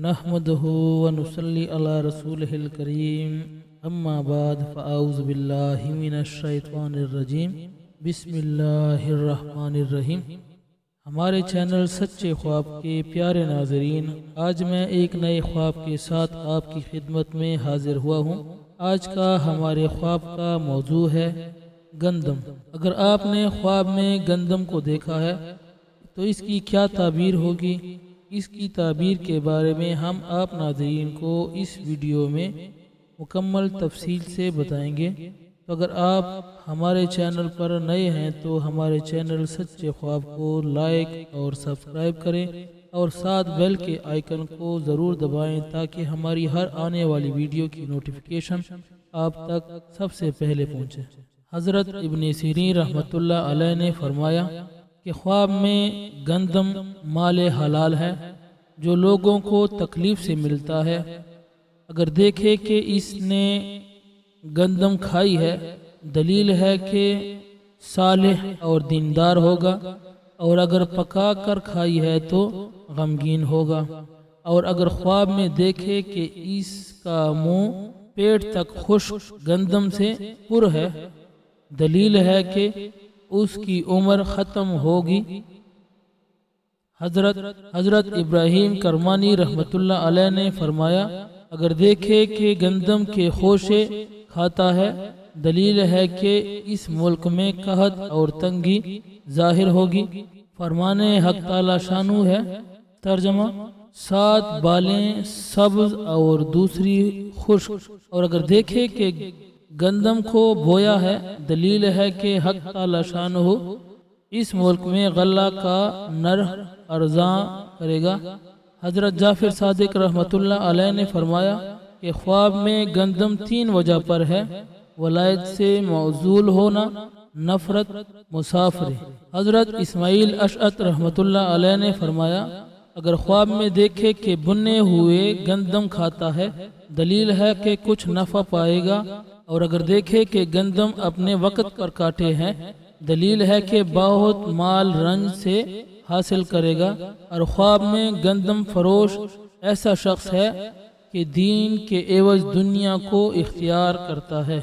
नहमदहु व नुसल्ली अला रसूलिहिल करीम अम्मा बाद फ़अऊज़ु बिल्लाहि मिनश शैतानिर रजीम बिस्मिल्लाहिर रहमानिर रहीम। हमारे चैनल सच्चे ख्वाब के प्यारे नाजरीन, आज मैं एक नए ख्वाब के साथ आपकी खिदमत में हाजिर हुआ हूँ। आज का हमारे ख्वाब का मौजू है गंदम। अगर आपने ख्वाब में गंदम को देखा है तो इसकी क्या ताबीर होगी, इसकी ताबीर के बारे में हम आप नाज़रीन को इस वीडियो में मुकम्मल तफसील से बताएंगे। तो अगर आप हमारे चैनल पर नए हैं तो हमारे चैनल सच्चे ख्वाब को लाइक और सब्सक्राइब करें और साथ बेल के आइकन को ज़रूर दबाएं ताकि हमारी हर आने वाली वीडियो की नोटिफिकेशन आप तक सबसे पहले पहुँचे। हज़रत इब्न सीरीन रहमतुल्लाह अलैह ने फरमाया कि ख्वाब में गंदम माल हलाल है जो लोगों को तकलीफ से मिलता है। अगर देखे कि इसने गंदम खाई है, दलील है कि सालिह और दीनदार होगा, और अगर पका कर खाई है तो गमगीन होगा। और अगर ख्वाब में देखे कि इसका मुंह पेट तक खुश्क गंदम से पुर है, दलील है कि उसकी उम्र ख़त्म होगी। हजरत इब्राहीम करमानी रहमतुल्लाह अलैह ने फरमाया, अगर देखे कि गंदम के खोशे खाता है, दलील है कि इस मुल्क में कहत और तंगी जाहिर होगी। फरमाने हक ताला शानू है। तर्जमा, 7 बालें सब्ज और दूसरी खुश्क। और अगर देखे कि गंदम को बोया है, दलील है कि हक ताला शानहू इस मुल्क में गल्ला का नर अर्जा करेगा। हजरत जाफिर सादिक रहमतुल्लाह अलैह ने फरमाया कि ख्वाब में गंदम 3 वजह पर है: वलायत से मौजूल होना, नफरत, मुसाफरी। हजरत इस्माइल अशअत रहमतुल्लाह अलैह ने फरमाया, अगर ख्वाब में देखे कि बुने हुए गंदम खाता है, दलील है कि कुछ नफा पाएगा। और अगर देखे कि गंदम अपने वक्त पर काटे हैं, दलील है कि बहुत माल रंज से हासिल करेगा। और ख्वाब में गंदम फरोश ऐसा शख्स है कि दीन के एवज दुनिया को इख्तियार करता है।